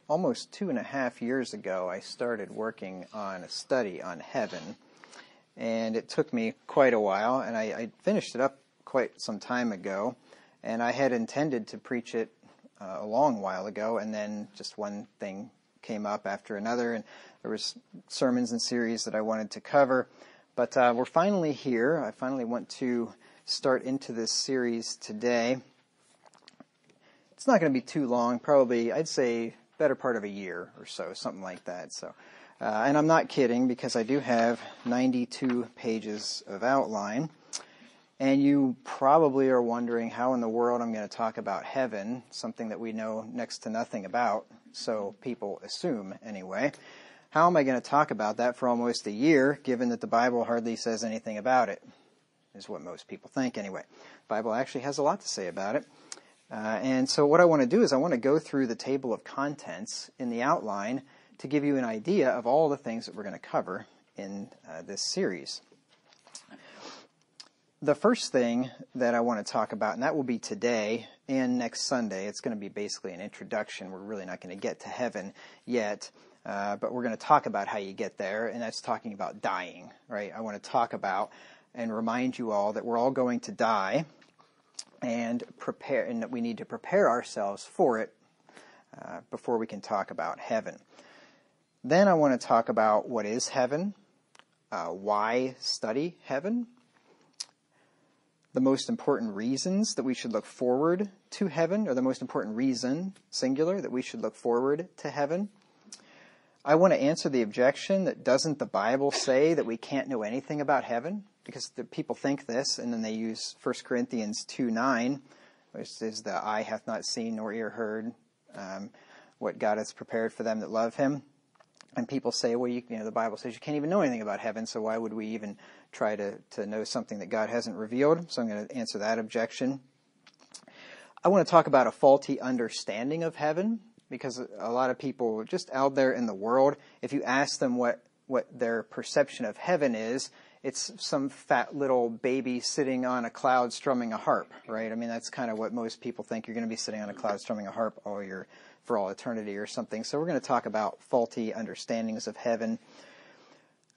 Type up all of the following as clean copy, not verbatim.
almost 2.5 years ago, I started working on a study on heaven, and it took me quite a while, and I finished it up quite some time ago, and I had intended to preach it a long while ago, and then just one thing came up after another, and there was sermons and series that I wanted to cover, but we're finally here. I finally want to start into this series today. It's not going to be too long, probably, I'd say, better part of a year or so, something like that. So, and I'm not kidding, because I do have 92 pages of outline. And you probably are wondering how in the world I'm going to talk about heaven, something that we know next to nothing about, so people assume anyway. How am I going to talk about that for almost a year, given that the Bible hardly says anything about it, is what most people think anyway. The Bible actually has a lot to say about it. And so what I want to do is I want to go through the table of contents in the outline to give you an idea of all the things that we're going to cover in this series. The first thing that I want to talk about, and that will be today and next Sunday, it's going to be basically an introduction. We're really not going to get to heaven yet, but we're going to talk about how you get there, and that's talking about dying, right? I want to talk about and remind you all that we're all going to die, and prepare, and that we need to prepare ourselves for it before we can talk about heaven. Then I want to talk about what is heaven, why study heaven, the most important reasons that we should look forward to heaven, or the most important reason, singular, that we should look forward to heaven. I want to answer the objection that doesn't the Bible say that we can't know anything about heaven? Because the people think this, and then they use 1 Corinthians 2:9, which is the eye hath not seen nor ear heard what God has prepared for them that love him. And people say, well, the Bible says you can't even know anything about heaven, so why would we even try to know something that God hasn't revealed? So I'm going to answer that objection. I want to talk about a faulty understanding of heaven, because a lot of people just out there in the world, if you ask them what their perception of heaven is, it's some fat little baby sitting on a cloud strumming a harp, right? I mean, that's kind of what most people think. You're going to be sitting on a cloud strumming a harp for all eternity or something. So we're going to talk about faulty understandings of heaven.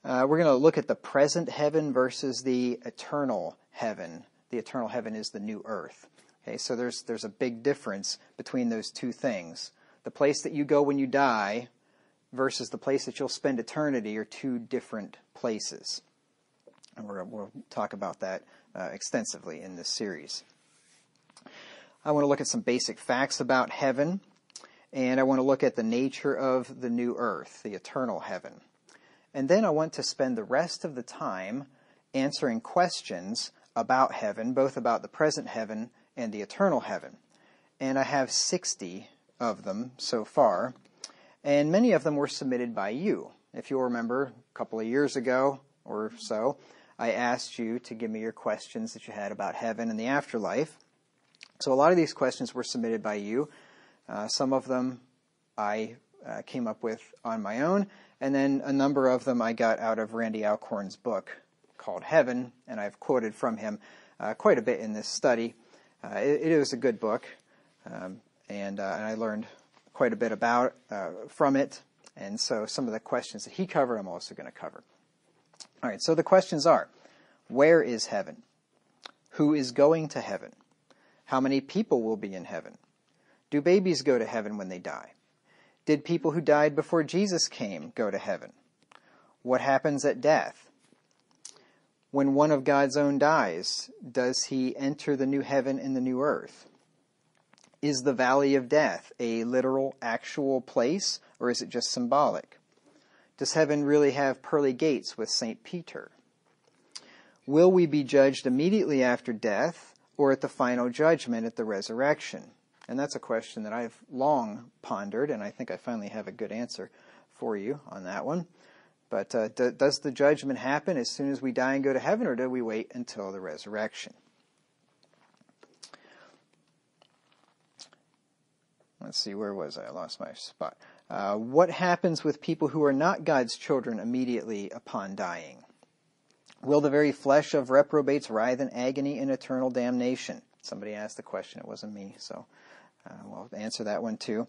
We're going to look at the present heaven versus the eternal heaven. The eternal heaven is the new earth. Okay, so there's a big difference between those two things. The place that you go when you die versus the place that you'll spend eternity are two different places. And we'll talk about that extensively in this series. I want to look at some basic facts about heaven, and I want to look at the nature of the new earth, the eternal heaven. And then I want to spend the rest of the time answering questions about heaven, both about the present heaven and the eternal heaven. And I have 60 of them so far, and many of them were submitted by you. If you'll remember, a couple of years ago or so, I asked you to give me your questions that you had about heaven and the afterlife. So a lot of these questions were submitted by you. Some of them I came up with on my own, and then a number of them I got out of Randy Alcorn's book called Heaven, and I've quoted from him quite a bit in this study. It was a good book, and I learned quite a bit from it, and so some of the questions that he covered I'm also going to cover. All right, so the questions are, where is heaven? Who is going to heaven? How many people will be in heaven? Do babies go to heaven when they die? Did people who died before Jesus came go to heaven? What happens at death? When one of God's own dies, does he enter the new heaven and the new earth? Is the valley of death a literal, actual place, or is it just symbolic? Does heaven really have pearly gates with St. Peter? Will we be judged immediately after death or at the final judgment at the resurrection? And that's a question that I've long pondered, and I think I finally have a good answer for you on that one. But does the judgment happen as soon as we die and go to heaven, or do we wait until the resurrection? Let's see, where was I? I lost my spot. What happens with people who are not God's children immediately upon dying? Will the very flesh of reprobates writhe in agony in eternal damnation? Somebody asked the question. It wasn't me, so we'll answer that one too.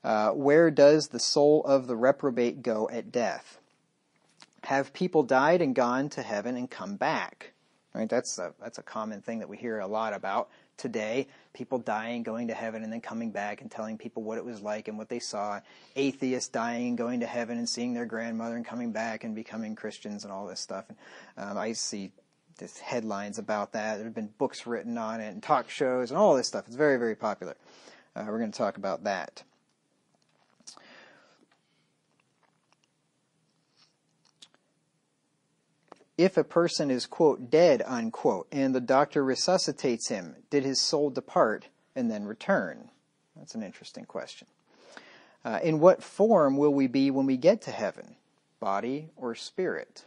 Where does the soul of the reprobate go at death? Have people died and gone to heaven and come back? Right? That's a common thing that we hear a lot about today. People dying, going to heaven, and then coming back and telling people what it was like and what they saw. Atheists dying and going to heaven and seeing their grandmother and coming back and becoming Christians and all this stuff. And I see these headlines about that. There have been books written on it and talk shows and all this stuff. It's very, very popular. We're going to talk about that. If a person is, quote, dead, unquote, and the doctor resuscitates him, did his soul depart and then return? That's an interesting question. In what form will we be when we get to heaven? Body or spirit?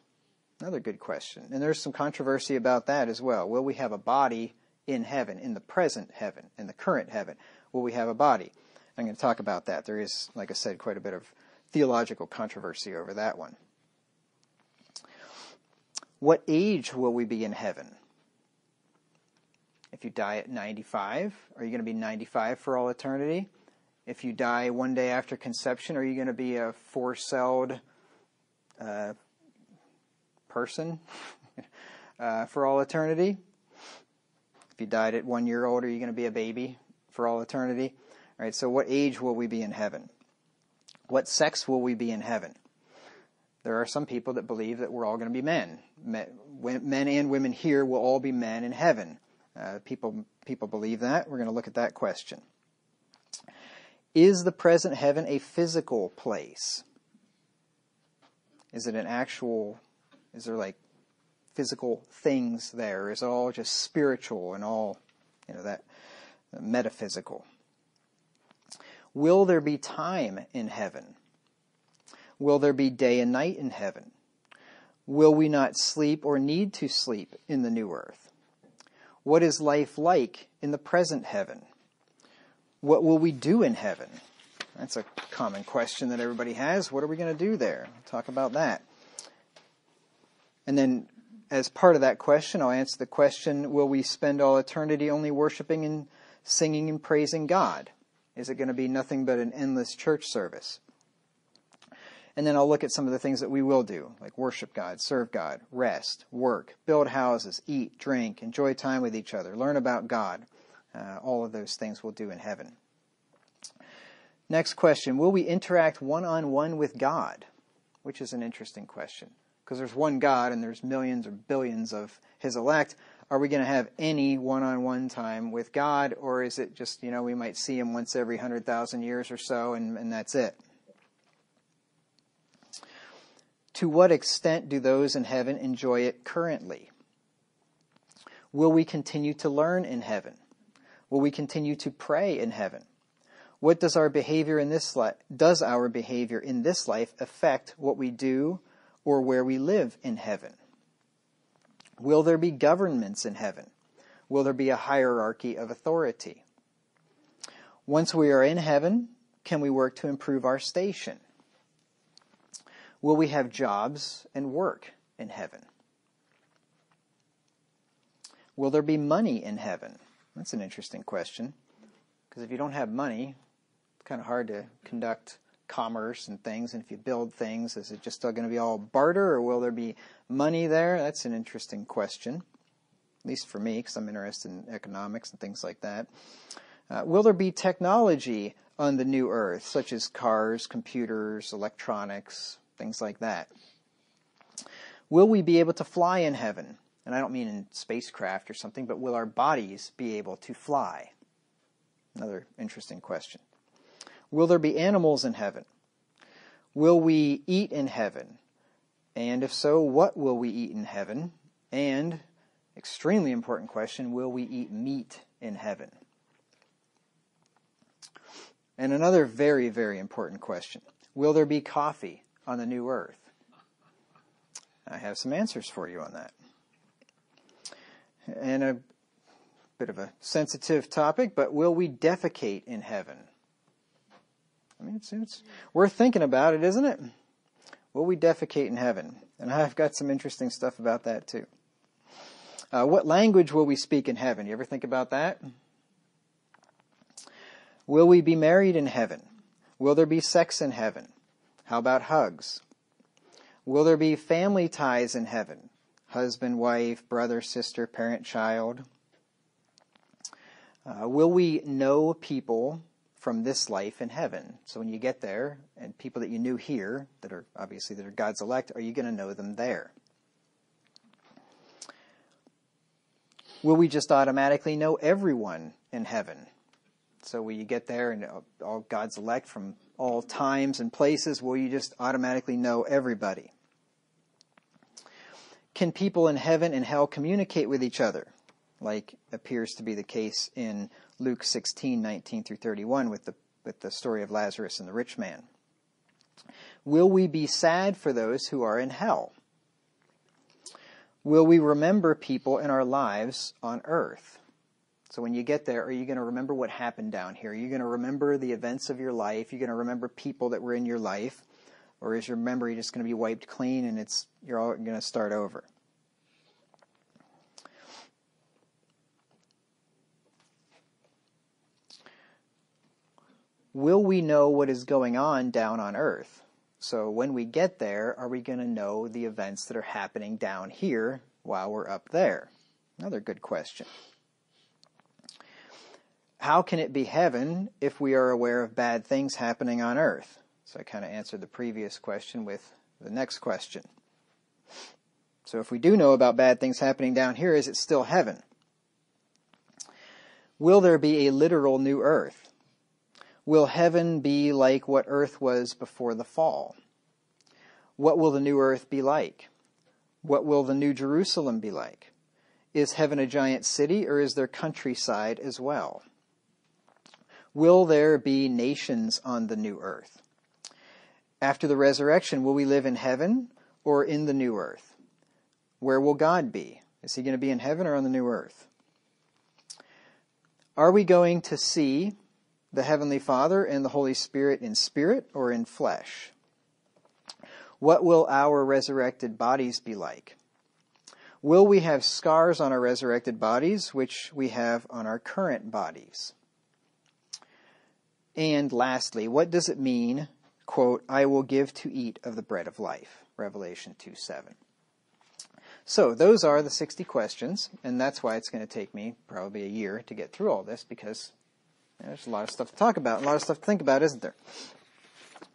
Another good question. And there's some controversy about that as well. Will we have a body in heaven, in the present heaven, in the current heaven? Will we have a body? I'm going to talk about that. There is, like I said, quite a bit of theological controversy over that one. What age will we be in heaven? If you die at 95, are you going to be 95 for all eternity? If you die one day after conception, are you going to be a four-celled person for all eternity? If you died at 1 year old, are you going to be a baby for all eternity? All right, so what age will we be in heaven? What sex will we be in heaven? There are some people that believe that we're all going to be men. Men and women here will all be men in heaven. People believe that. We're going to look at that question. Is the present heaven a physical place? Is it an actual, is there like physical things there? Is it all just spiritual and all, that metaphysical? Will there be time in heaven? Will there be day and night in heaven? Will we not sleep or need to sleep in the new earth? What is life like in the present heaven? What will we do in heaven? That's a common question that everybody has. What are we going to do there? We'll talk about that. And then as part of that question, I'll answer the question, will we spend all eternity only worshiping and singing and praising God? Is it going to be nothing but an endless church service? And then I'll look at some of the things that we will do, like worship God, serve God, rest, work, build houses, eat, drink, enjoy time with each other, learn about God. All of those things we'll do in heaven. Next question, will we interact one-on-one with God? Which is an interesting question, because there's one God and there's millions or billions of his elect. Are we going to have any one-on-one time with God, or is it just, we might see him once every 100,000 years or so and that's it? To what extent do those in heaven enjoy it currently? Will we continue to learn in heaven? Will we continue to pray in heaven? What does our behavior in this life affect what we do or where we live in heaven? Will there be governments in heaven? Will there be a hierarchy of authority? Once we are in heaven, can we work to improve our station? Will we have jobs and work in heaven? Will there be money in heaven? That's an interesting question, because if you don't have money, it's kind of hard to conduct commerce and things. And if you build things, is it just still going to be all barter, or will there be money there? That's an interesting question, at least for me, because I'm interested in economics and things like that. Will there be technology on the new earth, such as cars, computers, electronics, things like that? Will we be able to fly in heaven? And I don't mean in spacecraft or something, but will our bodies be able to fly? Another interesting question. Will there be animals in heaven? Will we eat in heaven? And if so, what will we eat in heaven? And, extremely important question, will we eat meat in heaven? And another very, very important question. Will there be coffee on the new earth? I have some answers for you on that. And a bit of a sensitive topic, but will we defecate in heaven? I mean, it's worth thinking about it, isn't it? Will we defecate in heaven? And I've got some interesting stuff about that too. What language will we speak in heaven? You ever think about that? Will we be married in heaven? Will there be sex in heaven? How about hugs? Will there be family ties in heaven? Husband, wife, brother, sister, parent, child? Will we know people from this life in heaven? So when you get there, and people that you knew here, that are God's elect, are you going to know them there? Will we just automatically know everyone in heaven? So when you get there and all God's elect from all times and places, will you just automatically know everybody? Can people in heaven and hell communicate with each other, like appears to be the case in Luke 16:19 through 31 with the story of Lazarus and the rich man? Will we be sad for those who are in hell? Will we remember people in our lives on earth? So when you get there, are you going to remember what happened down here? Are you going to remember the events of your life? Are you going to remember people that were in your life? Or is your memory just going to be wiped clean and you're all going to start over? Will we know what is going on down on earth? So when we get there, are we going to know the events that are happening down here while we're up there? Another good question. How can it be heaven if we are aware of bad things happening on earth? So I kind of answered the previous question with the next question. So if we do know about bad things happening down here, is it still heaven? Will there be a literal new earth? Will heaven be like what earth was before the fall? What will the new earth be like? What will the new Jerusalem be like? Is heaven a giant city, or is there countryside as well? Will there be nations on the new earth? After the resurrection, will we live in heaven or in the new earth? Where will God be? Is he going to be in heaven or on the new earth? Are we going to see the Heavenly Father and the Holy Spirit in spirit or in flesh? What will our resurrected bodies be like? Will we have scars on our resurrected bodies, which we have on our current bodies? And lastly, what does it mean, quote, I will give to eat of the bread of life, Revelation 2:7. So those are the 60 questions, and that's why it's going to take me probably a year to get through all this, because there's a lot of stuff to talk about, a lot of stuff to think about, isn't there?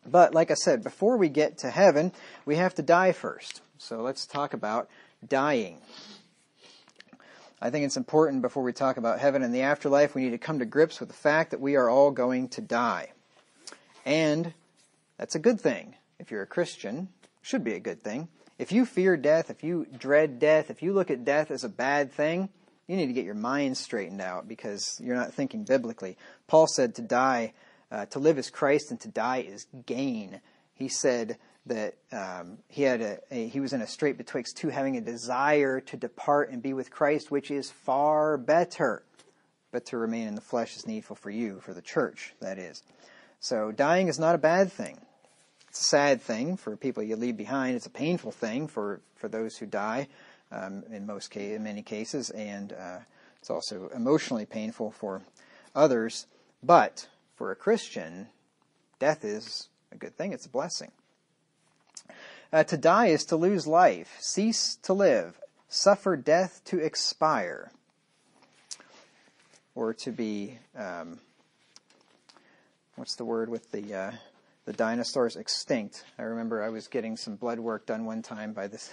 But like I said, before we get to heaven, we have to die first. So let's talk about dying. I think it's important before we talk about heaven and the afterlife, we need to come to grips with the fact that we are all going to die. And that's a good thing. If you're a Christian, it should be a good thing. If you fear death, if you dread death, if you look at death as a bad thing, you need to get your mind straightened out because you're not thinking biblically. Paul said to die, to live is Christ and to die is gain. He said that he was in a strait betwixt two, having a desire to depart and be with Christ, which is far better. But to remain in the flesh is needful for you, for the church, that is. So dying is not a bad thing. It's a sad thing for people you leave behind. It's a painful thing for those who die in many cases, and it's also emotionally painful for others. But for a Christian, death is a good thing. It's a blessing. To die is to lose life, cease to live, suffer death to expire, or to be, what's the word with the dinosaurs? Extinct. I remember I was getting some blood work done one time by this,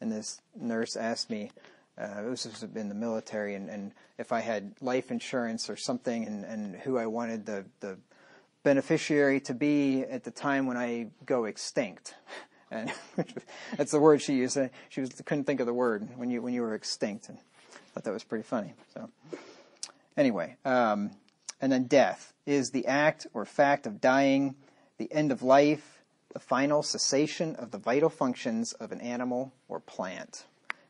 and this nurse asked me, it was in the military, and if I had life insurance or something, and who I wanted the beneficiary to be at the time when I go extinct. And that's the word she used. She couldn't think of the word when you were extinct, and I thought that was pretty funny. So anyway, and then death is the act or fact of dying, the end of life, the final cessation of the vital functions of an animal or plant.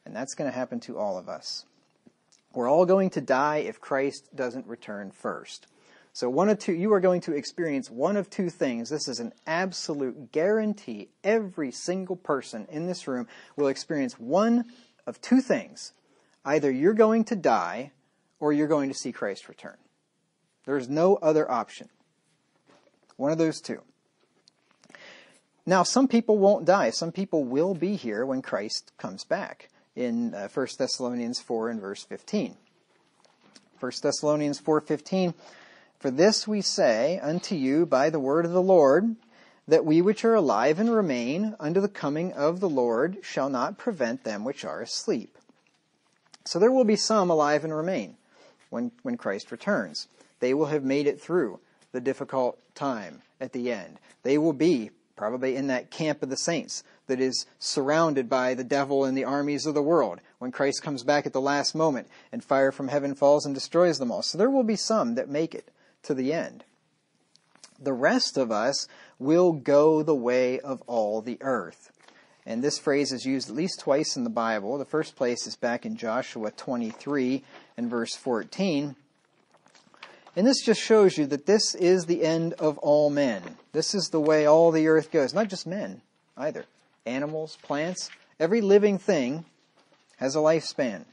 And that's going to happen to all of us. We're all going to die if Christ doesn't return first. So you are going to experience one of two things. This is an absolute guarantee. Every single person in this room will experience one of two things. Either you're going to die or you're going to see Christ return. There's no other option. One of those two. Now, some people won't die. Some people will be here when Christ comes back in 1 Thessalonians 4 and verse 15. 1 Thessalonians 4:15, "For this we say unto you by the word of the Lord, that we which are alive and remain unto the coming of the Lord shall not prevent them which are asleep." So there will be some alive and remain when Christ returns. They will have made it through the difficult time at the end. They will be probably in that camp of the saints that is surrounded by the devil and the armies of the world when Christ comes back at the last moment and fire from heaven falls and destroys them all. So there will be some that make it to the end. The rest of us will go the way of all the earth. And this phrase is used at least twice in the Bible. The first place is back in Joshua 23 and verse 14. And this just shows you that this is the end of all men. This is the way all the earth goes. Not just men either. Animals, plants, every living thing has a lifespan.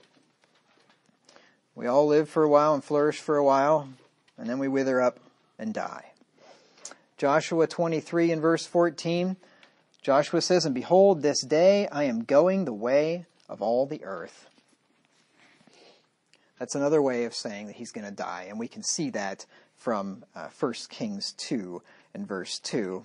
We all live for a while and flourish for a while, and then we wither up and die. Joshua 23 and verse 14, Joshua says, "And behold, this day I am going the way of all the earth." That's another way of saying that he's going to die, and we can see that from 1 Kings 2 and verse 2.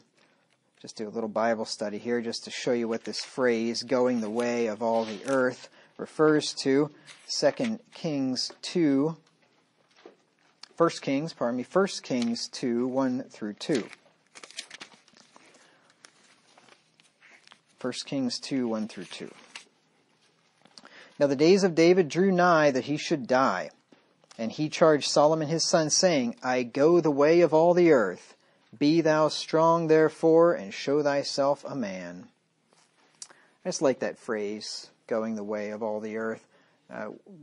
Just do a little Bible study here just to show you what this phrase, "going the way of all the earth," refers to. 1 Kings 2, 1 through 2. 1 Kings 2, 1 through 2. "Now the days of David drew nigh that he should die. And he charged Solomon his son, saying, I go the way of all the earth. Be thou strong therefore, and show thyself a man." I just like that phrase, "going the way of all the earth."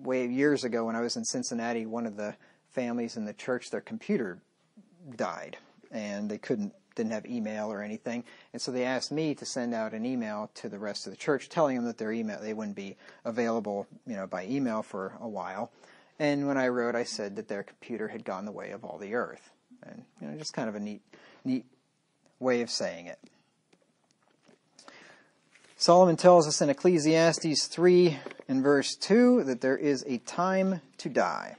Way years ago when I was in Cincinnati, one of the families in the church, their computer died. And they didn't have email or anything. And so they asked me to send out an email to the rest of the church telling them that they wouldn't be available, by email for a while. And when I wrote, I said that their computer had gone the way of all the earth. And just kind of a neat way of saying it. Solomon tells us in Ecclesiastes 3 and verse 2 that there is a time to die.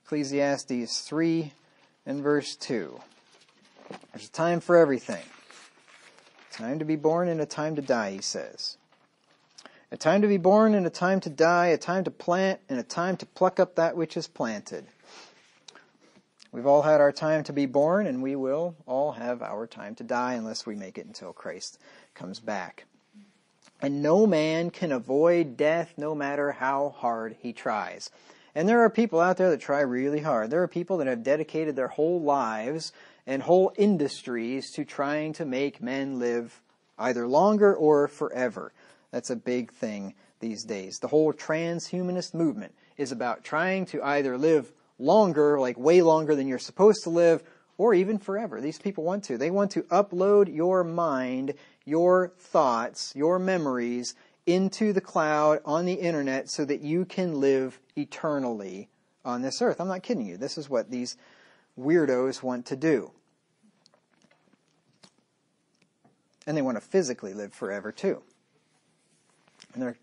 Ecclesiastes 3 and verse 2. There's a time for everything. A time to be born and a time to die, he says. A time to be born and a time to die, a time to plant and a time to pluck up that which is planted. We've all had our time to be born, and we will all have our time to die unless we make it until Christ comes back. And no man can avoid death no matter how hard he tries. And there are people out there that try really hard. There are people that have dedicated their whole lives and whole industries to trying to make men live either longer or forever. That's a big thing these days. The whole transhumanist movement is about trying to either live longer, like way longer than you're supposed to live, or even forever. These people want to. They want to upload your mind, your thoughts, your memories into the cloud on the internet so that you can live eternally on this earth. I'm not kidding you. This is what these weirdos want to do. And they want to physically live forever too. And they're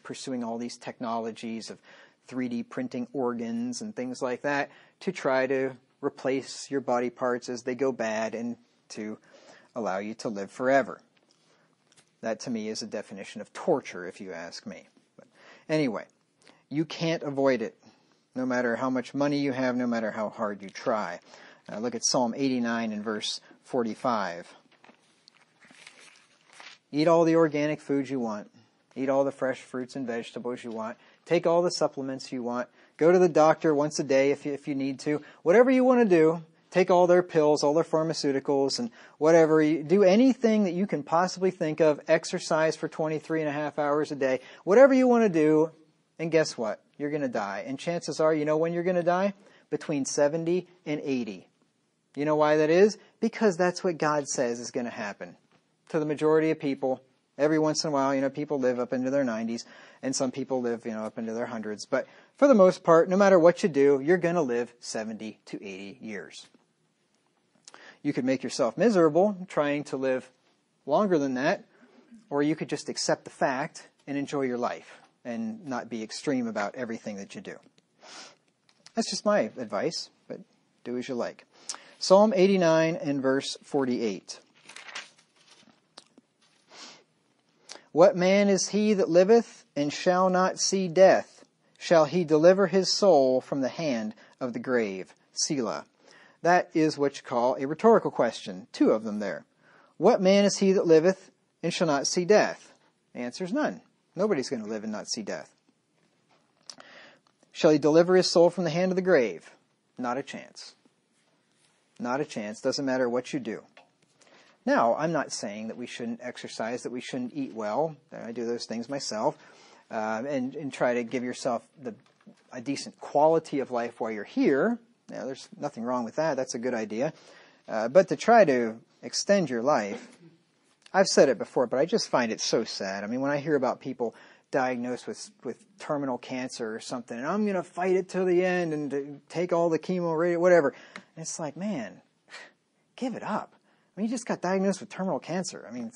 pursuing all these technologies of 3D printing organs and things like that to try to replace your body parts as they go bad and to allow you to live forever. That to me is a definition of torture, if you ask me. But anyway, you can't avoid it, no matter how much money you have, no matter how hard you try. Look at Psalm 89 and verse 45. Eat all the organic foods you want. Eat all the fresh fruits and vegetables you want. Take all the supplements you want. Go to the doctor once a day if you need to. Whatever you want to do. Take all their pills, all their pharmaceuticals, and whatever. Do anything that you can possibly think of. Exercise for 23 and a half hours a day. Whatever you want to do. And guess what? You're going to die. And chances are, you know when you're going to die? Between 70 and 80. You know why that is? Because that's what God says is going to happen to the majority of people. Every once in a while, people live up into their 90s, and some people live, up into their hundreds. But for the most part, no matter what you do, you're going to live 70 to 80 years. You could make yourself miserable trying to live longer than that, or you could just accept the fact and enjoy your life and not be extreme about everything that you do. That's just my advice, but do as you like. Psalm 89 and verse 48. What man is he that liveth and shall not see death? Shall he deliver his soul from the hand of the grave? Selah. That is what you call a rhetorical question. Two of them there. What man is he that liveth and shall not see death? The answer is none. Nobody's going to live and not see death. Shall he deliver his soul from the hand of the grave? Not a chance. Not a chance. Doesn't matter what you do. Now, I'm not saying that we shouldn't exercise, that we shouldn't eat well. I do those things myself. And try to give yourself a decent quality of life while you're here. Now, there's nothing wrong with that. That's a good idea. But to try to extend your life, I've said it before, but I just find it so sad. I mean, when I hear about people diagnosed with terminal cancer or something, and I'm going to fight it till the end and take all the chemo, radio, whatever. And it's like, man, give it up. I mean, you just got diagnosed with terminal cancer. I mean,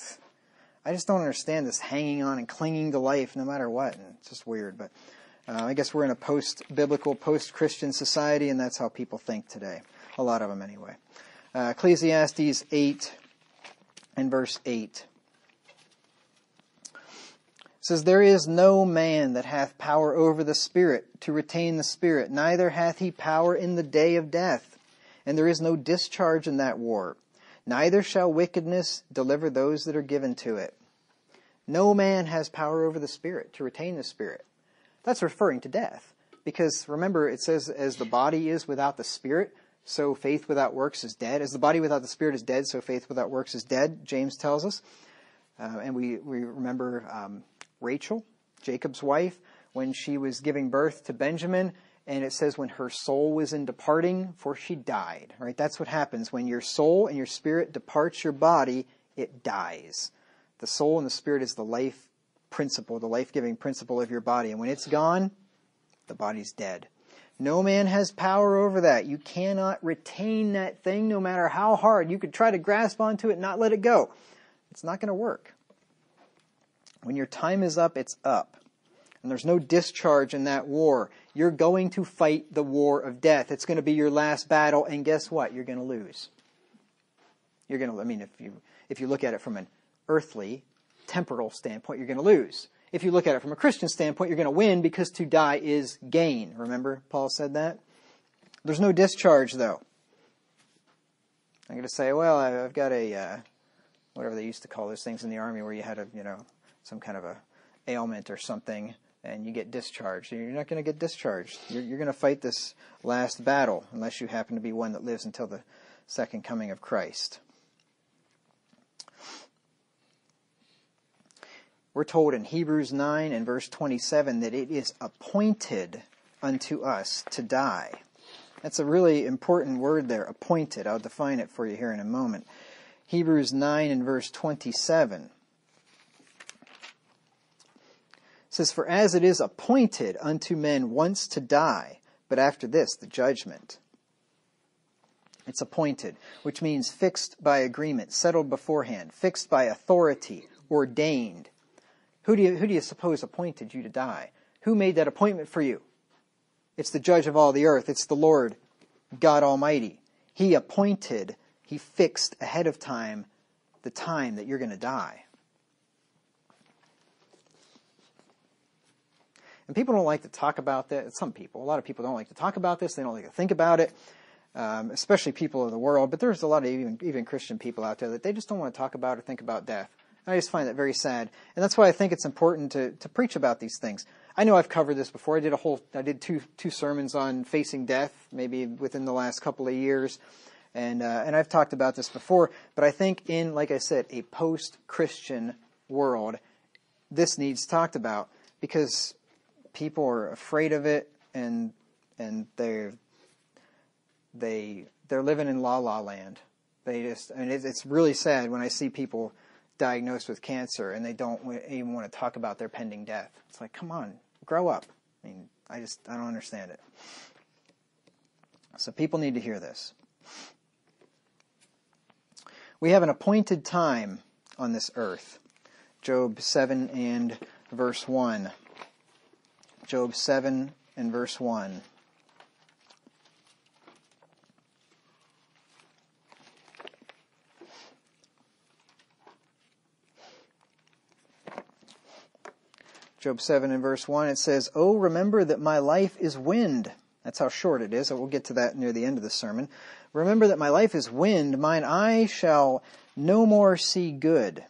I just don't understand this hanging on and clinging to life no matter what. And it's just weird. But I guess we're in a post-biblical, post-Christian society, and that's how people think today. A lot of them anyway. Ecclesiastes 8 and verse 8. It says, There is no man that hath power over the spirit to retain the spirit, neither hath he power in the day of death. And there is no discharge in that war. Neither shall wickedness deliver those that are given to it. No man has power over the spirit to retain the spirit. That's referring to death. Because remember, it says, as the body is without the spirit, so faith without works is dead. As the body without the spirit is dead, so faith without works is dead, James tells us. And we remember Rachel, Jacob's wife, when she was giving birth to Benjamin, and it says when her soul was in departing, for she died. Right? That's what happens. When your soul and your spirit departs your body, it dies. The soul and the spirit is the life principle, the life-giving principle of your body. And when it's gone, the body's dead. No man has power over that. You cannot retain that thing no matter how hard. You could try to grasp onto it and not let it go. It's not going to work. When your time is up, it's up. And there's no discharge in that war. You're going to fight the war of death. It's going to be your last battle, and guess what? You're going to lose. You're going to, I mean, if you look at it from an earthly, temporal standpoint, you're going to lose. If you look at it from a Christian standpoint, you're going to win because to die is gain. Remember, Paul said that? There's no discharge, though. I'm going to say, well, I've got a, whatever they used to call those things in the army where you had some kind of a ailment or something, and you get discharged. You're not going to get discharged. You're going to fight this last battle unless you happen to be one that lives until the second coming of Christ. We're told in Hebrews 9 and verse 27 that it is appointed unto us to die. That's a really important word there, appointed. I'll define it for you here in a moment. Hebrews 9 and verse 27. It says, For as it is appointed unto men once to die, but after this the judgment. It's appointed, which means fixed by agreement, settled beforehand, fixed by authority, ordained. Who do you suppose appointed you to die? Who made that appointment for you? It's the judge of all the earth. It's the Lord God Almighty. He appointed, He fixed ahead of time the time that you're going to die. And people don't like to talk about that. Some people, a lot of people don't like to talk about this. They don't like to think about it, especially people of the world. But there's a lot of even Christian people out there that they just don't want to talk about or think about death. And I just find that very sad. And that's why I think it's important to preach about these things. I know I've covered this before. I did two sermons on facing death, maybe within the last couple of years. And I've talked about this before. But I think in, like I said, a post-Christian world, this needs talked about because people are afraid of it, and they're living in la la land. It's really sad when I see people diagnosed with cancer and they don't even want to talk about their pending death. It's like, come on, grow up. I mean, I don't understand it. So people need to hear this. We have an appointed time on this earth. Job 7 and verse 1. Job 7 and verse 1. Job 7 and verse 1, it says, "Oh, remember that my life is wind." That's how short it is. So we'll get to that near the end of the sermon. "Remember that my life is wind. Mine eye shall no more see good."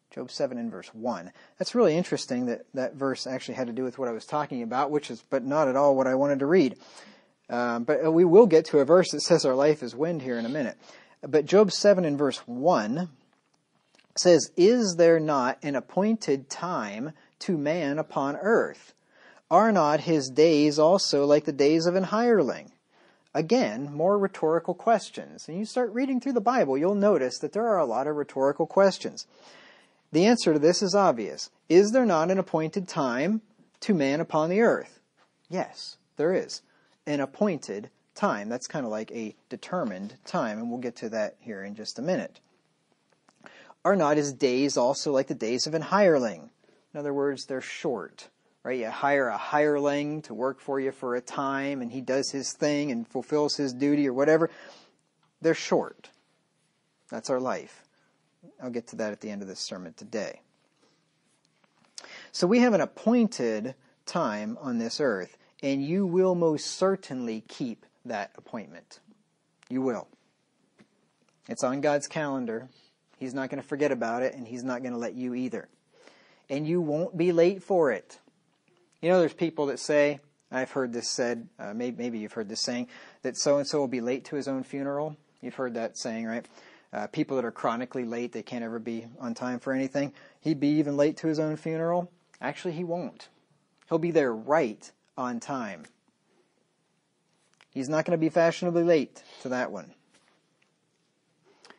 Job 7 and verse 1. That's really interesting that that verse actually had to do with what I was talking about, but not at all what I wanted to read. But we will get to a verse that says our life is wind here in a minute. But Job 7 and verse 1 says, "Is there not an appointed time to man upon earth? Are not his days also like the days of an hireling?" Again, more rhetorical questions. And you start reading through the Bible, you'll notice that there are a lot of rhetorical questions. The answer to this is obvious. Is there not an appointed time to man upon the earth? Yes, there is. An appointed time. That's kind of like a determined time, and we'll get to that here in just a minute. Are not his days also like the days of an hireling? In other words, they're short, right? You hire a hireling to work for you for a time, and he does his thing and fulfills his duty or whatever. They're short. That's our life. I'll get to that at the end of this sermon today. So we have an appointed time on this earth, and you will most certainly keep that appointment. You will. It's on God's calendar. He's not going to forget about it, and he's not going to let you either. And you won't be late for it. You know, there's people that say, I've heard this said, maybe you've heard this saying, that so-and-so will be late to his own funeral. You've heard that saying, right? People that are chronically late, they can't ever be on time for anything. He'd be even late to his own funeral. Actually, he won't. He'll be there right on time. He's not going to be fashionably late to that one.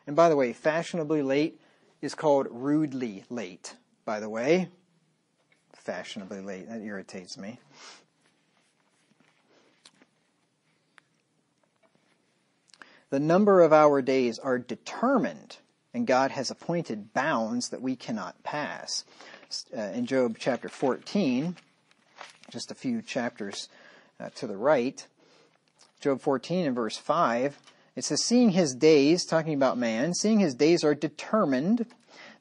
And by the way, fashionably late is called rudely late, by the way. Fashionably late. That irritates me. The number of our days are determined, and God has appointed bounds that we cannot pass. In Job chapter 14, just a few chapters to the right, Job 14 and verse 5, it says, "Seeing his days," talking about man, "seeing his days are determined,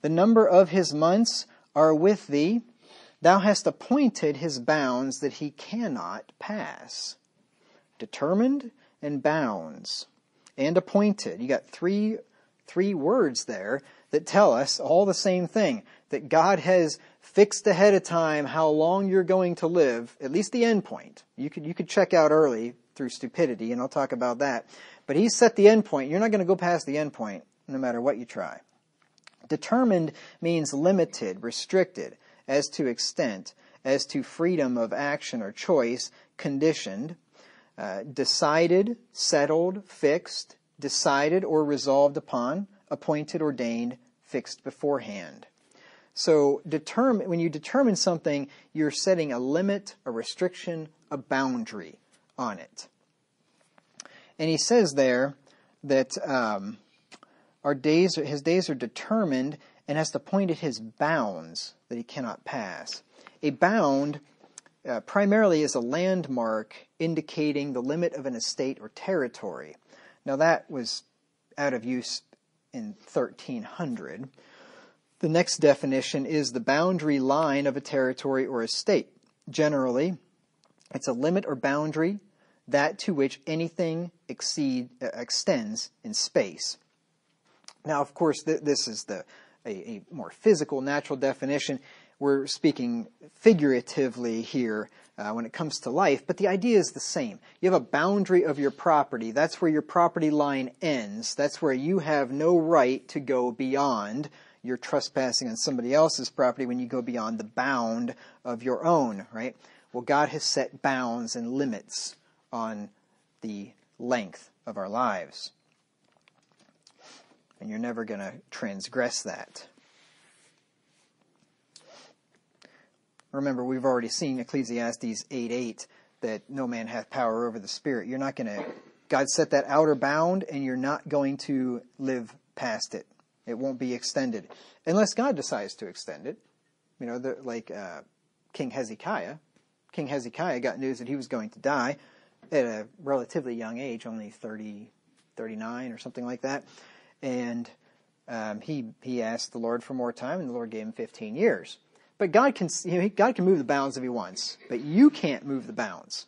the number of his months are with thee. Thou hast appointed his bounds that he cannot pass." Determined and bounds and appointed. You got three words there that tell us all the same thing, that God has fixed ahead of time how long you're going to live, at least the end point. You could check out early through stupidity, and I'll talk about that. But he's set the end point. You're not going to go past the end point, no matter what you try. Determined means limited, restricted, as to extent, as to freedom of action or choice, conditioned, decided, settled, fixed, decided or resolved upon, appointed, ordained, fixed beforehand. So when you determine something, you're setting a limit, a restriction, a boundary on it. And he says there that his days are determined and has appointed his bounds that he cannot pass. A bound primarily is a landmark indicating the limit of an estate or territory. Now that was out of use in 1300. The next definition is the boundary line of a territory or estate. Generally, it's a limit or boundary that to which anything extends in space. Now, of course, this is a more physical, natural definition. We're speaking figuratively here when it comes to life, but the idea is the same. You have a boundary of your property. That's where your property line ends. That's where you have no right to go beyond. You're trespassing on somebody else's property when you go beyond the bound of your own, right? Well, God has set bounds and limits on the length of our lives. And you're never going to transgress that. Remember, we've already seen Ecclesiastes 8:8 that no man hath power over the spirit. You're not going to God set that outer bound, and you're not going to live past it. It won't be extended. Unless God decides to extend it. You know, like King Hezekiah. King Hezekiah got news that he was going to die at a relatively young age, only 30, 39 or something like that. And he asked the Lord for more time, and the Lord gave him 15 years. But God can move the bounds if he wants, but you can't move the bounds,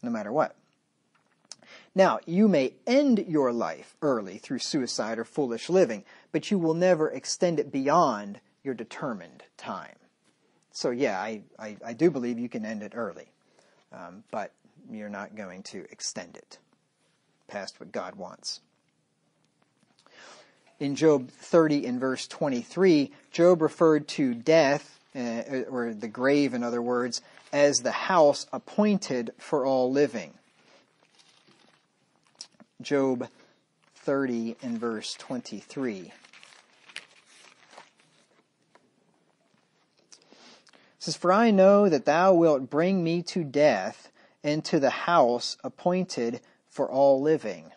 no matter what. Now, you may end your life early through suicide or foolish living, but you will never extend it beyond your determined time. So yeah, I do believe you can end it early, but you're not going to extend it past what God wants. In Job 30 in verse 23, Job referred to death, or the grave in other words, as the house appointed for all living. Job 30 in verse 23. It says, "For I know that thou wilt bring me to death, and to the house appointed for all living."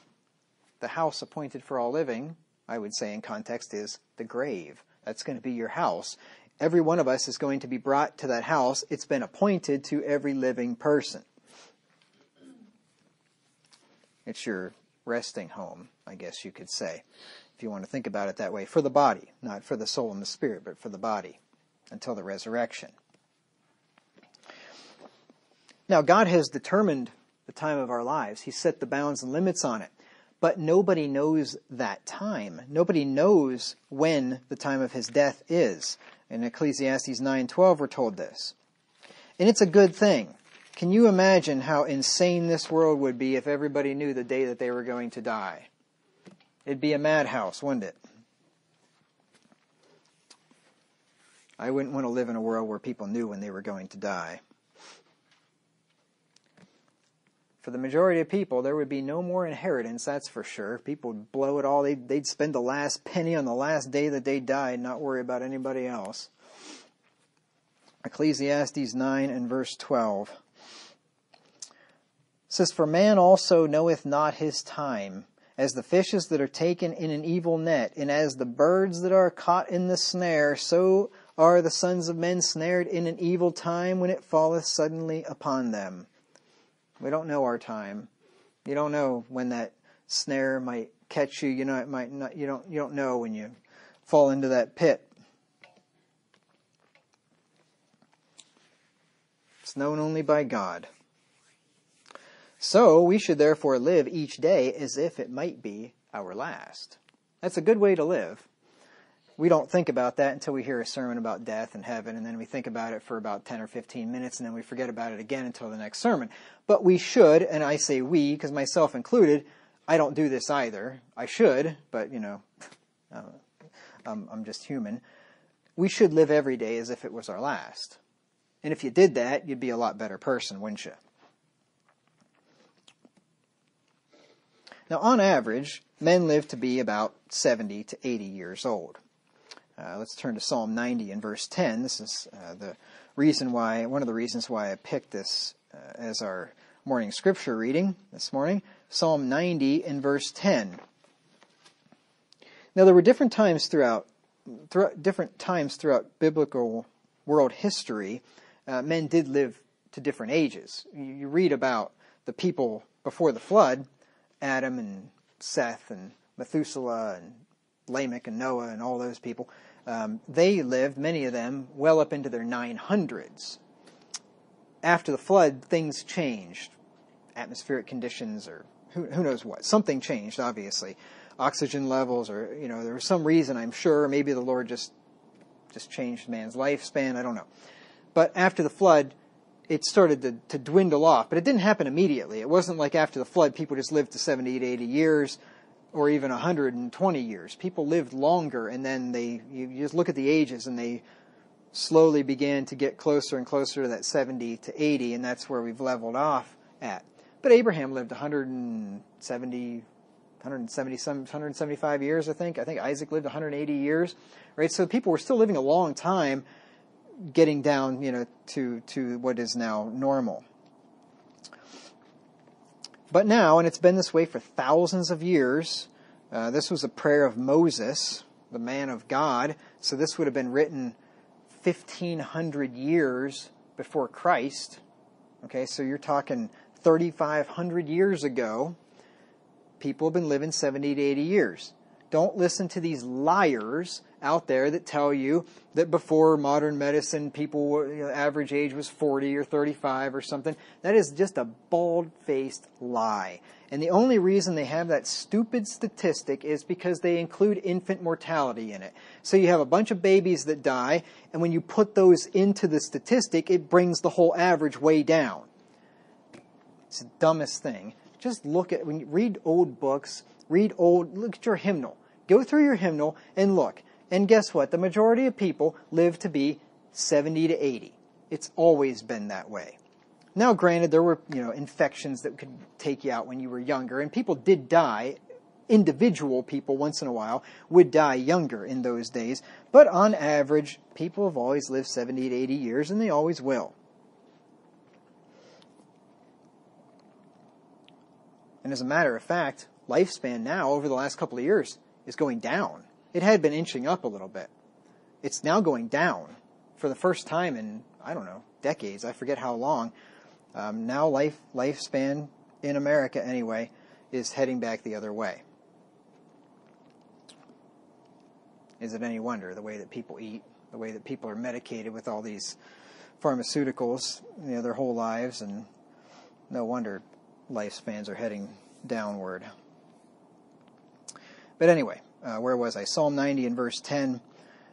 The house appointed for all living, I would say in context, is the grave. That's going to be your house. Every one of us is going to be brought to that house. It's been appointed to every living person. It's your resting home, I guess you could say, if you want to think about it that way, for the body, not for the soul and the spirit, but for the body, until the resurrection. Now, God has determined the time of our lives. He set the bounds and limits on it. But nobody knows that time. Nobody knows when the time of his death is. In Ecclesiastes 9:12, we're told this. And it's a good thing. Can you imagine how insane this world would be if everybody knew the day that they were going to die? It'd be a madhouse, wouldn't it? I wouldn't want to live in a world where people knew when they were going to die. For the majority of people, there would be no more inheritance, that's for sure. People would blow it all. They'd spend the last penny on the last day that they died and not worry about anybody else. Ecclesiastes 9 and verse 12. It says, "For man also knoweth not his time, as the fishes that are taken in an evil net, and as the birds that are caught in the snare, so are the sons of men snared in an evil time when it falleth suddenly upon them." We don't know our time. You don't know when that snare might catch you. You know, it might not. You don't know when you fall into that pit. It's known only by God. So we should therefore live each day as if it might be our last. That's a good way to live. We don't think about that until we hear a sermon about death and heaven, and then we think about it for about 10 or 15 minutes, and then we forget about it again until the next sermon. But we should, and I say we, because myself included, I don't do this either. I should, but, I'm just human. We should live every day as if it was our last. And if you did that, you'd be a lot better person, wouldn't you? Now, on average, men live to be about 70 to 80 years old. Let's turn to Psalm 90 and verse 10. This is one of the reasons why I picked this as our morning scripture reading this morning. Psalm 90 and verse 10. Now, there were different times throughout biblical world history. Men did live to different ages. You read about the people before the flood, Adam and Seth and Methuselah and Lamech and Noah and all those people. They lived, many of them, well up into their 900s. After the flood, things changed. Atmospheric conditions, or who knows what. Something changed, obviously. Oxygen levels, or, there was some reason, I'm sure. Maybe the Lord just changed man's lifespan. I don't know. But after the flood, it started to dwindle off. But it didn't happen immediately. It wasn't like after the flood, people just lived to 70 to 80 years. Or even 120 years. People lived longer, and then you just look at the ages, and they slowly began to get closer and closer to that 70 to 80, and that's where we've leveled off at. But Abraham lived 175 years, I think. I think Isaac lived 180 years, right? So people were still living a long time, getting down, to what is now normal. But now, and it's been this way for thousands of years, this was a prayer of Moses, the man of God, so this would have been written 1,500 years before Christ. Okay, so you're talking 3,500 years ago. People have been living 70 to 80 years. Don't listen to these liars out there that tell you that before modern medicine, average age was 40 or 35 or something. That is just a bald-faced lie. And the only reason they have that stupid statistic is because they include infant mortality in it. So you have a bunch of babies that die, and when you put those into the statistic, it brings the whole average way down. It's the dumbest thing. Just when you read old books, look at your hymnal. Go through your hymnal and look. And guess what? The majority of people live to be 70 to 80. It's always been that way. Now, granted, there were, infections that could take you out when you were younger, and people did die. Individual people, once in a while, would die younger in those days. But on average, people have always lived 70 to 80 years, and they always will. And as a matter of fact, lifespan now, over the last couple of years, is going down. It had been inching up a little bit. It's now going down for the first time in, decades. I forget how long. Now lifespan in America, anyway, is heading back the other way. Is it any wonder, the way that people eat, the way that people are medicated with all these pharmaceuticals, their whole lives, and no wonder lifespans are heading downward. But anyway, where was I? Psalm 90 and verse 10.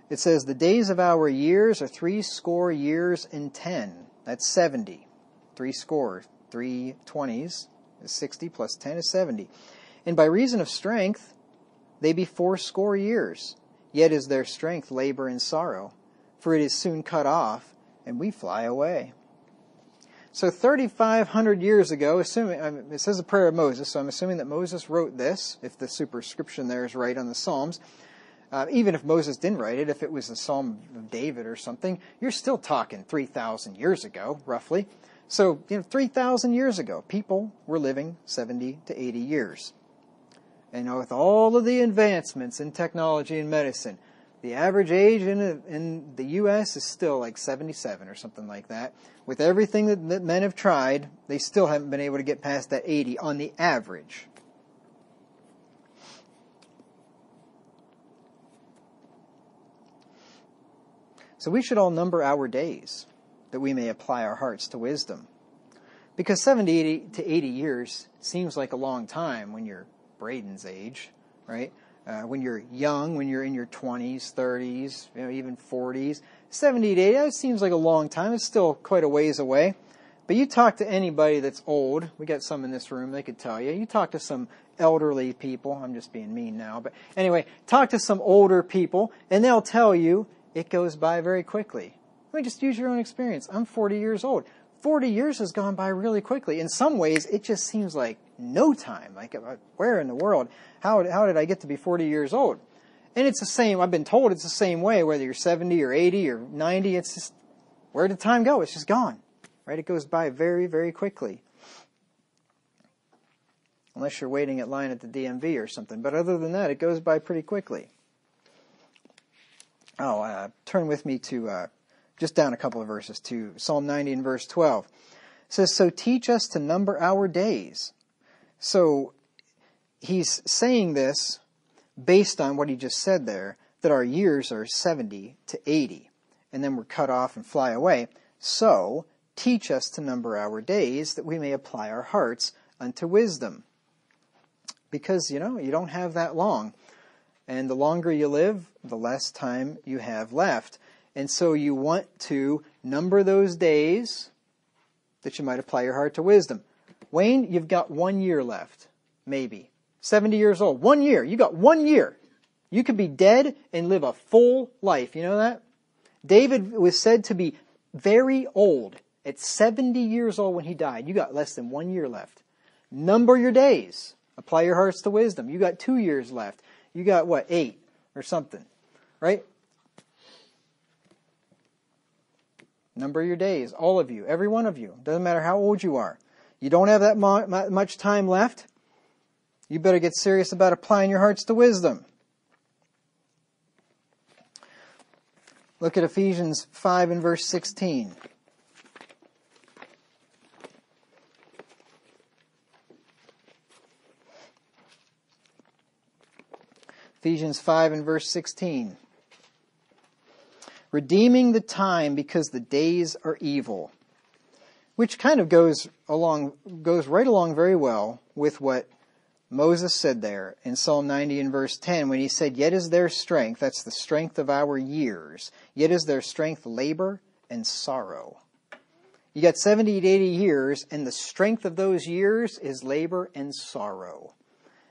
It says, the days of our years are 80 years and 10. That's 70. 80, 3 20s is 60 plus 10 is 70. And by reason of strength, they be 80 years. Yet is their strength labor and sorrow. For it is soon cut off, and we fly away. So 3,500 years ago, it says a prayer of Moses, so I'm assuming that Moses wrote this, if the superscription there is right on the Psalms. Even if Moses didn't write it, if it was the Psalm of David or something, you're still talking 3,000 years ago, roughly. So, 3,000 years ago, people were living 70 to 80 years. And with all of the advancements in technology and medicine, the average age in the U.S. is still like 77 or something like that. With everything that men have tried, they still haven't been able to get past that 80 on the average. So we should all number our days, that we may apply our hearts to wisdom. Because 70 to 80 years seems like a long time when you're Braden's age, right? When you're young, when you're in your 20s, 30s, even 40s. 70 to 80, that seems like a long time. It's still quite a ways away. But you talk to anybody that's old, we got some in this room, they could tell you. You talk to some elderly people, I'm just being mean now, but anyway, talk to some older people, and they'll tell you it goes by very quickly. I mean, just use your own experience. I'm 40 years old. 40 years has gone by really quickly. In some ways, it just seems like no time. Like, where in the world? How did I get to be 40 years old? And it's the same. I've been told it's the same way, whether you're 70 or 80 or 90. It's just, where did time go? It's just gone. Right? It goes by very, very quickly. Unless you're waiting at line at the DMV or something. But other than that, it goes by pretty quickly. Turn with me to just down a couple of verses to Psalm 90 and verse 12. It says, so teach us to number our days. So he's saying this based on what he just said there, that our years are 70 to 80, and then we're cut off and fly away. So teach us to number our days, that we may apply our hearts unto wisdom. Because, you don't have that long. And the longer you live, the less time you have left. And so you want to number those days that you might apply your heart to wisdom. Wayne, you've got 1 year left, maybe. 70 years old. 1 year. You got 1 year. You could be dead and live a full life. You know that? David was said to be very old. At 70 years old when he died, you got less than 1 year left. Number your days. Apply your hearts to wisdom. You got 2 years left. You got, 8 or something, right? Number your days, all of you, every one of you. Doesn't matter how old you are. You don't have that much time left. You better get serious about applying your hearts to wisdom. Look at Ephesians 5 and verse 16. Ephesians 5 and verse 16. Redeeming the time because the days are evil. Which kind of goes right along very well with what Moses said there in Psalm 90 and verse 10 when he said, yet is their strength, that's the strength of our years, yet is their strength labor and sorrow. You got 70 to 80 years, and the strength of those years is labor and sorrow.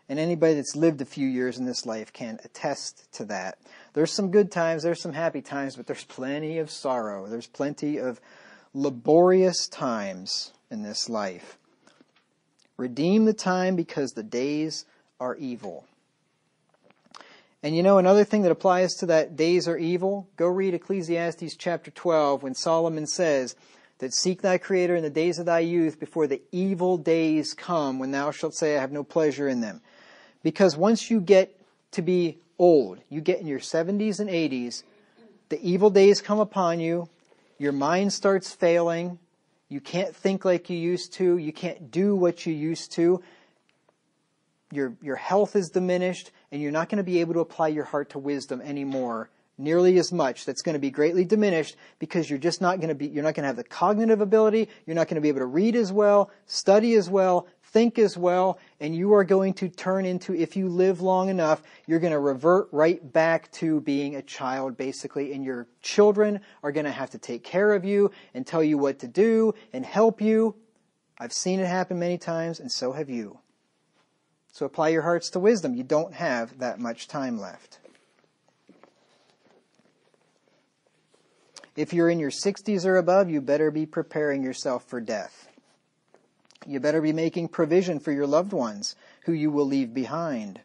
And anybody that's lived a few years in this life can attest to that. There's some good times, there's some happy times, but there's plenty of sorrow. There's plenty of laborious times in this life. Redeem the time because the days are evil. And you know, another thing that applies to that days are evil, go read Ecclesiastes chapter 12 when Solomon says that seek thy Creator in the days of thy youth before the evil days come when thou shalt say, I have no pleasure in them. Because once you get to be old, you get in your 70s and 80s, the evil days come upon you, your mind starts failing, you can't think like you used to, you can't do what you used to, your health is diminished, and you're not going to be able to apply your heart to wisdom anymore nearly as much. That's going to be greatly diminished because you're not going to have the cognitive ability, you're not going to be able to read as well, study as well, think as well, and you are going to turn into, if you live long enough, you're going to revert right back to being a child, basically, and your children are going to have to take care of you and tell you what to do and help you. I've seen it happen many times, and so have you. So apply your hearts to wisdom. You don't have that much time left. If you're in your 60s or above, you better be preparing yourself for death. You better be making provision for your loved ones who you will leave behind.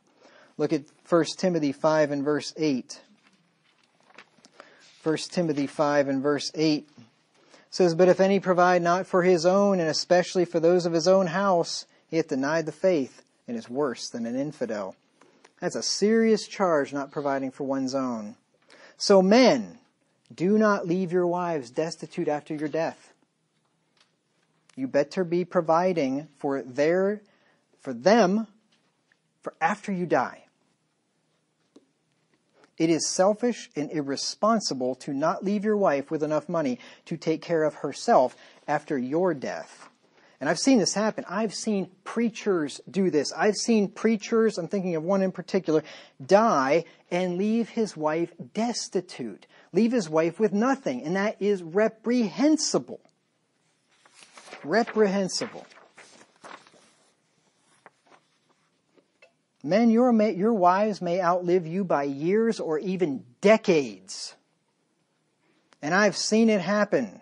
Look at 1 Timothy 5 and verse 8. 1 Timothy 5 and verse 8 says, but if any provide not for his own, and especially for those of his own house, he hath denied the faith, and is worse than an infidel. That's a serious charge, not providing for one's own. So men, do not leave your wives destitute after your death. You better be providing for them for after you die. It is selfish and irresponsible to not leave your wife with enough money to take care of herself after your death. And I've seen this happen. I've seen preachers do this. I've seen preachers, I'm thinking of one in particular, die and leave his wife destitute. Leave his wife with nothing. And that is reprehensible. Reprehensible. Men, your wives may outlive you by years or even decades. And I've seen it happen.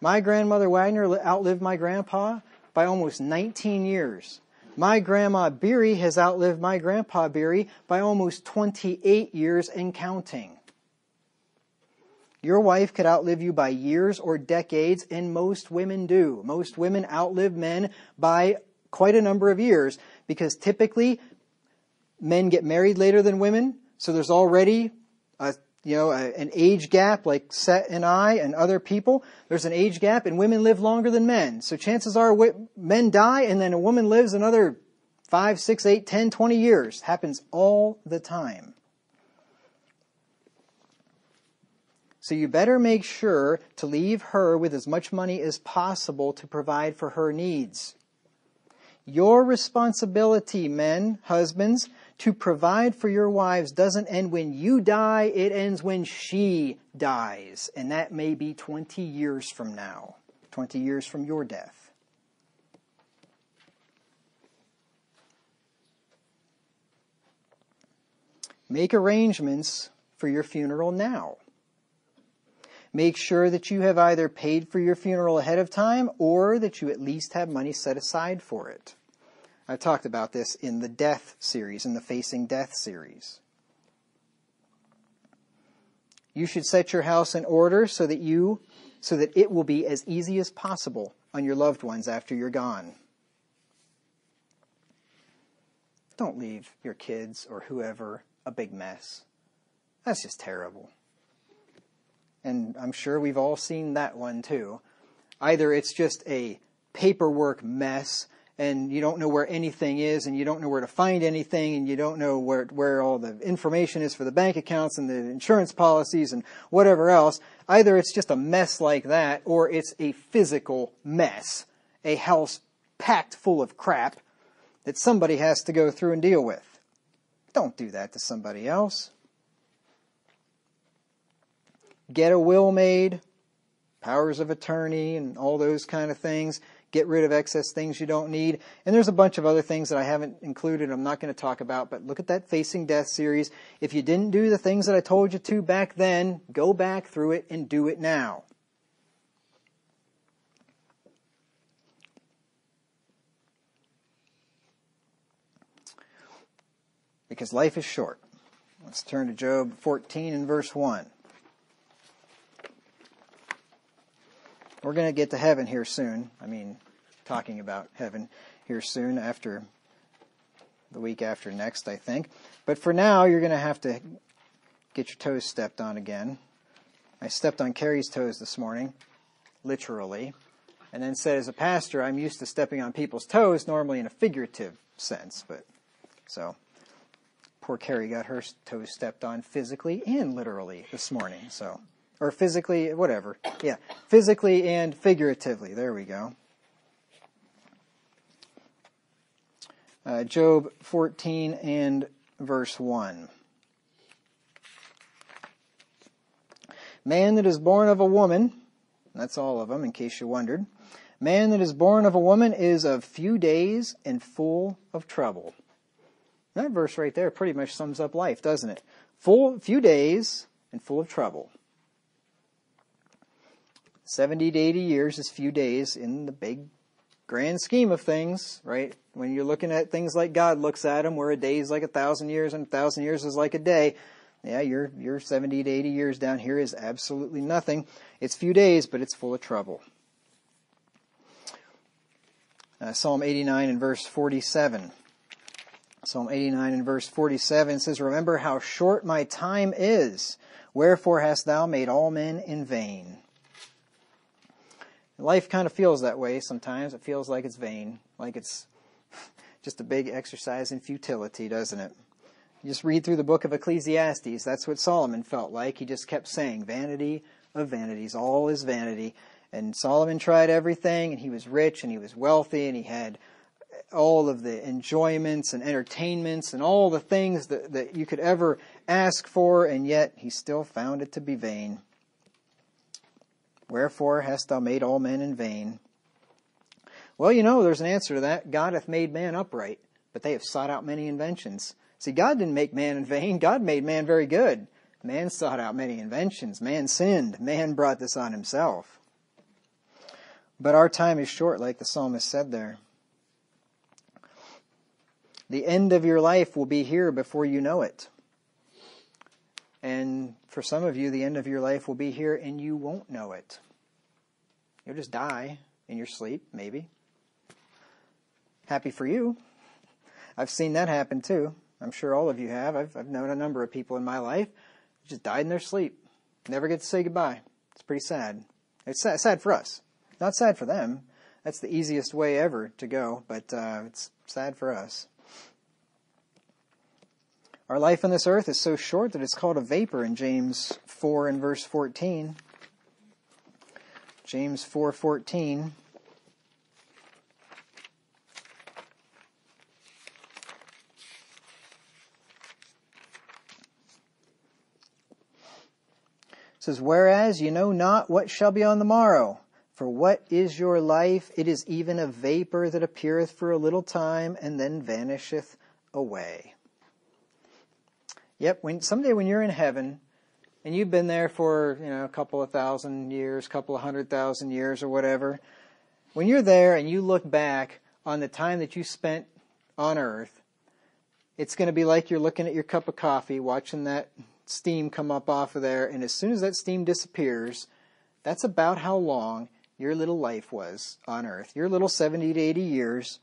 My grandmother Wagner outlived my grandpa by almost 19 years. My grandma Beery has outlived my grandpa Beery by almost 28 years and counting. Your wife could outlive you by years or decades, and most women do. Most women outlive men by quite a number of years because typically men get married later than women, so there's already an age gap, like Seth and I and other people. There's an age gap, and women live longer than men. So chances are men die, and then a woman lives another 5, 6, 8, 10, 20 years. Happens all the time. So you better make sure to leave her with as much money as possible to provide for her needs. Your responsibility, men, husbands, to provide for your wives doesn't end when you die, it ends when she dies. And that may be 20 years from now, 20 years from your death. Make arrangements for your funeral now. Make sure that you have either paid for your funeral ahead of time or that you at least have money set aside for it. I've talked about this in the death series, in the Facing Death series. You should set your house in order so that it will be as easy as possible on your loved ones after you're gone. Don't leave your kids or whoever a big mess. That's just terrible. And I'm sure we've all seen that one too. Either it's just a paperwork mess and you don't know where anything is and you don't know where to find anything and you don't know where all the information is for the bank accounts and the insurance policies and whatever else. Either it's just a mess like that or it's a physical mess, a house packed full of crap that somebody has to go through and deal with. Don't do that to somebody else. Get a will made, powers of attorney and all those kind of things. Get rid of excess things you don't need. And there's a bunch of other things that I haven't included I'm not going to talk about, but look at that Facing Death series. If you didn't do the things that I told you to back then, go back through it and do it now. Because life is short. Let's turn to Job 14 and verse 1. We're going to get to heaven here soon. Talking about heaven here soon, after the week after next, I think. But for now, you're going to have to get your toes stepped on again. I stepped on Carrie's toes this morning, literally, and then said, as a pastor, I'm used to stepping on people's toes, normally in a figurative sense. So poor Carrie got her toes stepped on physically and literally this morning. Or physically, whatever. Yeah, physically and figuratively. There we go. Job 14 and verse 1. Man that is born of a woman, that's all of them in case you wondered. Man that is born of a woman is of few days and full of trouble. That verse right there pretty much sums up life, doesn't it? Few days and full of trouble. 70 to 80 years is few days in the big grand scheme of things, right? When you're looking at things like God looks at them, where a day is like 1,000 years and 1,000 years is like a day. Yeah, your 70 to 80 years down here is absolutely nothing. It's few days, but it's full of trouble. Psalm 89 and verse 47. Psalm 89 and verse 47 says, remember how short my time is. Wherefore hast thou made all men in vain? Life kind of feels that way sometimes. It feels like it's vain, like it's just a big exercise in futility, doesn't it? You just read through the book of Ecclesiastes. That's what Solomon felt like. He just kept saying, vanity of vanities, all is vanity. And Solomon tried everything, and he was rich, and he was wealthy, and he had all of the enjoyments and entertainments and all the things that you could ever ask for, and yet he still found it to be vain. Wherefore hast thou made all men in vain? Well, there's an answer to that. God hath made man upright, but they have sought out many inventions. See, God didn't make man in vain. God made man very good. Man sought out many inventions. Man sinned. Man brought this on himself. But our time is short, like the psalmist said there. The end of your life will be here before you know it. And for some of you, the end of your life will be here and you won't know it. You'll just die in your sleep, maybe. Happy for you. I've seen that happen too. I'm sure all of you have. I've known a number of people in my life who just died in their sleep. Never get to say goodbye. It's pretty sad. It's sad for us. Not sad for them. That's the easiest way ever to go, but it's sad for us. Our life on this earth is so short that it's called a vapor in James 4 and verse 14. James 4:14. Says, whereas you know not what shall be on the morrow. For what is your life? It is even a vapor that appeareth for a little time and then vanisheth away. Yep, someday when you're in heaven, and you've been there for, a couple of thousand years, couple of 100,000 years or whatever, when you're there and you look back on the time that you spent on earth, it's going to be like you're looking at your cup of coffee, watching that steam come up off of there, and as soon as that steam disappears, that's about how long your little life was on earth. Your little 70 to 80 years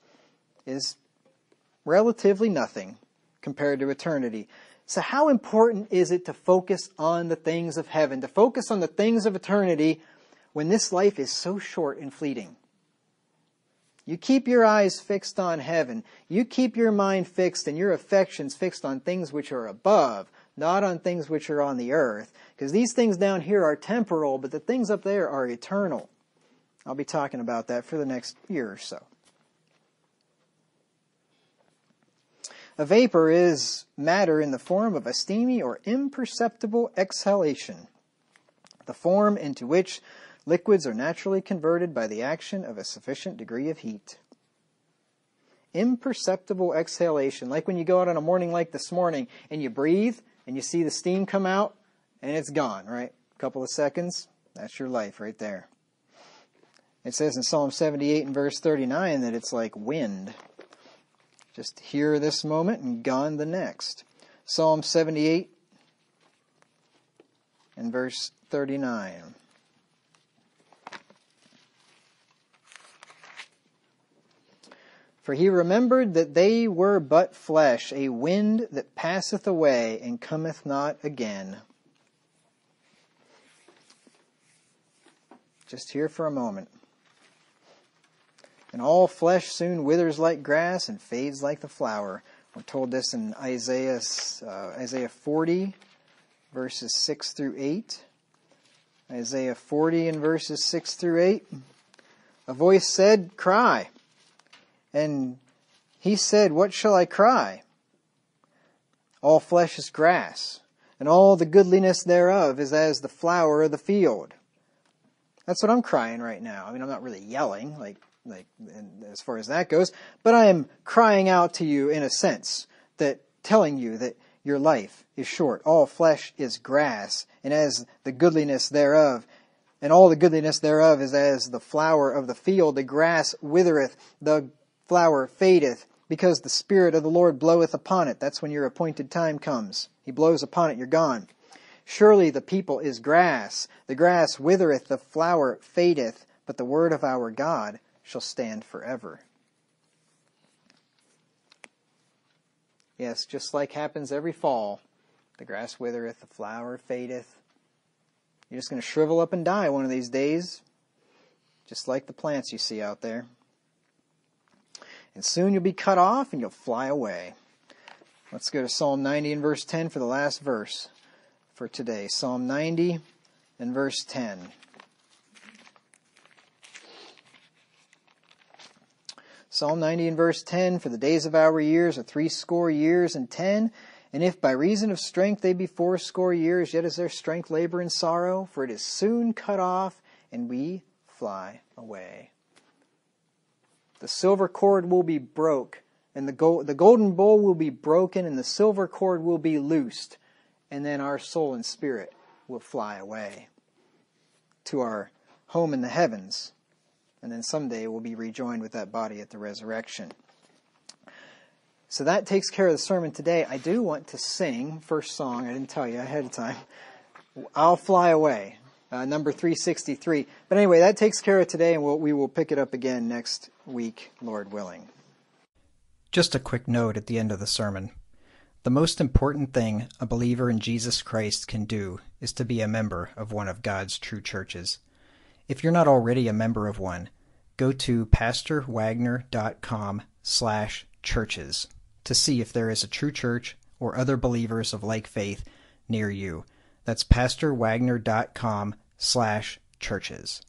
is relatively nothing compared to eternity. So how important is it to focus on the things of heaven, to focus on the things of eternity when this life is so short and fleeting? You keep your eyes fixed on heaven. You keep your mind fixed and your affections fixed on things which are above, not on things which are on the earth. Because these things down here are temporal, but the things up there are eternal. I'll be talking about that for the next year or so. A vapor is matter in the form of a steamy or imperceptible exhalation, the form into which liquids are naturally converted by the action of a sufficient degree of heat. Imperceptible exhalation, like when you go out on a morning like this morning and you breathe and you see the steam come out and it's gone, right? A couple of seconds, that's your life right there. It says in Psalm 78 and verse 39 that it's like wind. Just here this moment and gone the next. Psalm 78 and verse 39. For he remembered that they were but flesh, a wind that passeth away and cometh not again. Just here for a moment. And all flesh soon withers like grass and fades like the flower. We're told this in Isaiah 40, verses 6 through 8. Isaiah 40 and verses 6 through 8. A voice said, "Cry." And he said, "What shall I cry? All flesh is grass, and all the goodliness thereof is as the flower of the field." That's what I'm crying right now. I mean, I'm not really yelling, like as far as that goes, but I am crying out to you in a sense, that telling you that your life is short. All flesh is grass, and as the goodliness thereof, and all the goodliness thereof is as the flower of the field. The grass withereth, the flower fadeth, because the Spirit of the Lord bloweth upon it. That's when your appointed time comes. He blows upon it, you're gone. Surely the people is grass. The grass withereth, the flower fadeth, but the word of our God shall stand forever. Yes, just like happens every fall. The grass withereth, the flower fadeth. You're just going to shrivel up and die one of these days, just like the plants you see out there. And soon you'll be cut off and you'll fly away. Let's go to Psalm 90 and verse 10 for the last verse for today. Psalm 90 and verse 10. Psalm 90 and verse 10, "For the days of our years are 80 years and 10, and if by reason of strength they be 80 years, yet is their strength labor and sorrow, for it is soon cut off, and we fly away." The silver cord will be broke, and the golden bowl will be broken, and the silver cord will be loosed, and then our soul and spirit will fly away to our home in the heavens. And then someday we'll be rejoined with that body at the resurrection. So that takes care of the sermon today. I do want to sing, first song, I didn't tell you ahead of time, "I'll Fly Away," number 363. But anyway, that takes care of today, and we will pick it up again next week, Lord willing. Just a quick note at the end of the sermon. The most important thing a believer in Jesus Christ can do is to be a member of one of God's true churches. If you're not already a member of one, go to pastorwagner.com/churches to see if there is a true church or other believers of like faith near you. That's pastorwagner.com/churches.